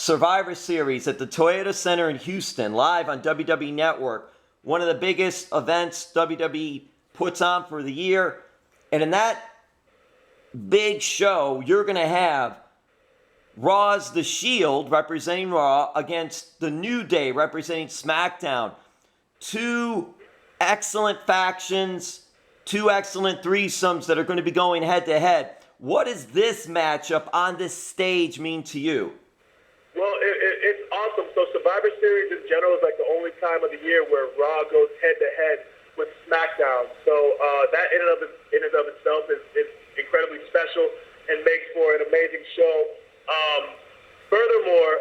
Survivor Series at the Toyota Center in Houston, live on WWE Network. One of the biggest events WWE puts on for the year. And in that big show, you're going to have Raw's The Shield representing Raw against the New Day representing SmackDown. Two excellent factions, two excellent threesomes that are going to be going head to head. What does this matchup on this stage mean to you? Well, it's awesome. So Survivor Series in general is like the only time of the year where Raw goes head to head with SmackDown. So that in and of itself is incredibly special and makes for an amazing show. Furthermore,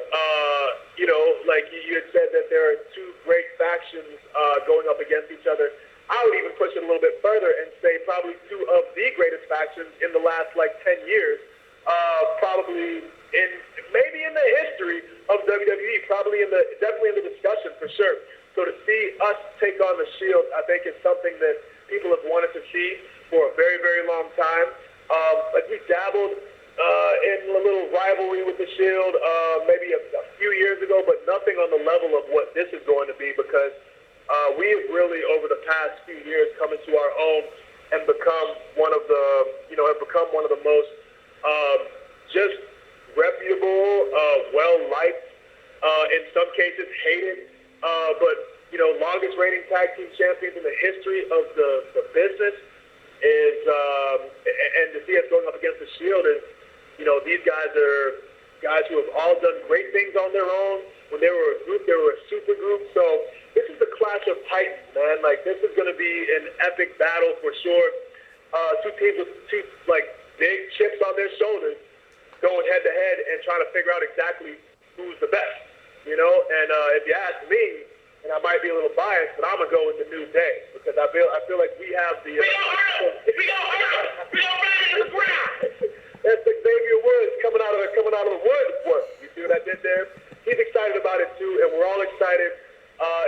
like you had said that there are two great factions going up against each other. I would even push it a little bit further and say probably two of the greatest factions in the last 10 years. Probably maybe in the history of WWE, definitely in the discussion for sure. So to see us take on the Shield, I think is something that people have wanted to see for a very, very long time. We dabbled in a little rivalry with the Shield maybe a few years ago, but nothing on the level of what this is going to be, because we have really over the past few years come into our own and become one of the most just reputable, well-liked, in some cases hated, but longest reigning tag team champions in the history of the business is, and to see us going up against the Shield is, these guys are guys who have all done great things on their own. When they were a group, they were a super group. So this is the clash of titans, man. This is going to be an epic battle for sure. Two teams with two big chips on their shoulders, going head to head and trying to figure out exactly who's the best, And if you ask me, and I might be a little biased, but I'm gonna go with the New Day because I feel like we have the. We gonna hurt the ground. That's Xavier Woods coming out of the woods work. You see what I did there? He's excited about it too, and we're all excited.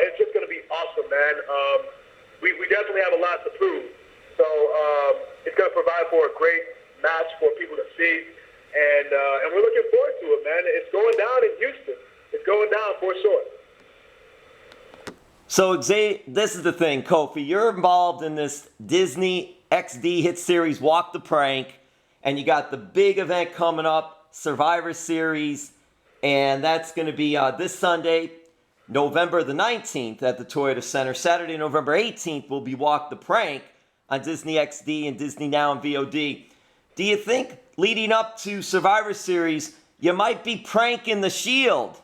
It's just gonna be awesome, man. We definitely have a lot to prove, so it's gonna provide for a great match for people to see. And we're looking forward to it, man. It's going down in Houston. It's going down for sure. So, this is the thing, Kofi. You're involved in this Disney XD hit series, Walk the Prank, and you got the big event coming up, Survivor Series, and that's going to be this Sunday, November the 19th at the Toyota Center. Saturday, November 18th will be Walk the Prank on Disney XD and DisneyNOW and VOD. Do you think, leading up to Survivor Series, you might be pranking the Shield?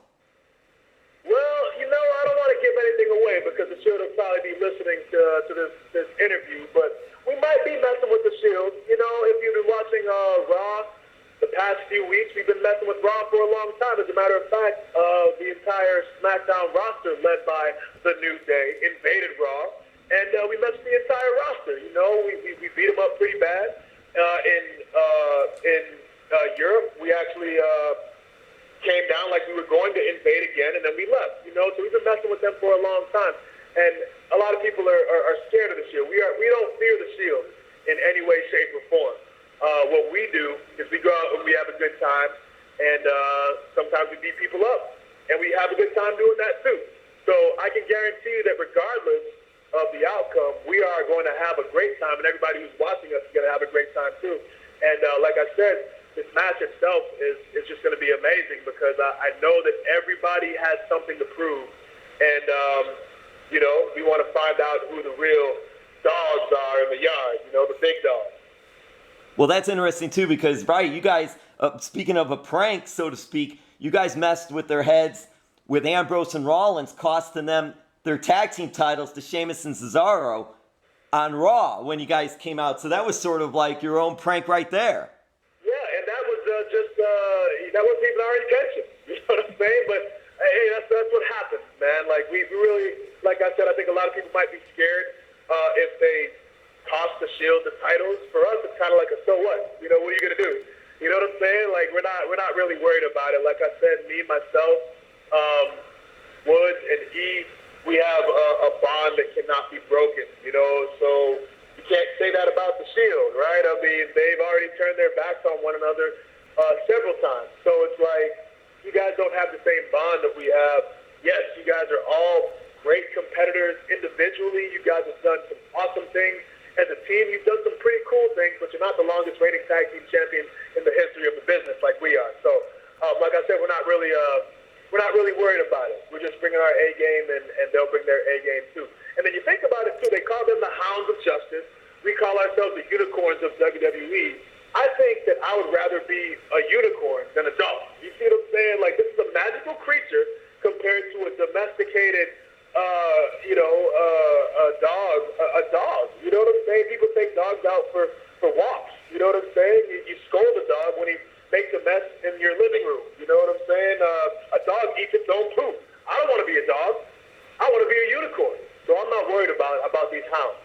Well, I don't want to give anything away because the Shield will probably be listening to this interview, but we might be messing with the Shield. If you've been watching Raw the past few weeks, we've been messing with Raw for a long time. As a matter of fact, the entire SmackDown roster, led by the New Day, invaded Raw, and we messed with the entire roster. We beat them up pretty bad. In Europe, we actually came down like we were going to invade again, and then we left. So we've been messing with them for a long time, and a lot of people are scared of the Shield. We don't fear the Shield in any way, shape, or form. What we do is we go out and we have a good time, and sometimes we beat people up, and we have a good time doing that too. So I can guarantee you that regardless of the outcome, we are going to have a great time, and everybody who's watching us is going to have a great time too. And like I said, this match itself is just going to be amazing because I know that everybody has something to prove, and we want to find out who the real dogs are in the yard, the big dogs. Well, that's interesting too because, right, you guys, speaking of a prank, so to speak, you guys messed with their heads with Ambrose and Rollins, costing them their tag team titles to Sheamus and Cesaro on Raw when you guys came out. So that was sort of like your own prank right there. Yeah, and that was that wasn't even our intention. You know what I'm saying? But hey, that's what happens, man. We really, like I said, I think a lot of people might be scared if they cost the Shield the titles. For us, it's kind of like a so what? What are you gonna do? You know what I'm saying? We're not really worried about it. Like I said, me, myself, Woods, and Eve, we have a bond that cannot be broken, so you can't say that about the Shield, right? I mean, they've already turned their backs on one another several times. So it's like, you guys don't have the same bond that we have. Yes, you guys are all great competitors individually. You guys have done some awesome things. As a team, you've done some pretty cool things, but you're not the longest reigning tag team champion in the history of the business like we are. So, like I said, we're not really worried about it. We're just bringing our A game, and they'll bring their A game too. And then you think about it too. They call them the Hounds of Justice. We call ourselves the Unicorns of WWE. I think that I would rather be a unicorn than a dog. You see what I'm saying? Like, this is a magical creature compared to a domesticated, a dog. You know what I'm saying? People take dogs out for walks. You know what I'm saying? You scold a dog when he makes a mess in your living room. You know what I'm saying? A dog eats its own poop. I don't want to be a dog. I want to be a unicorn. So I'm not worried about these hounds.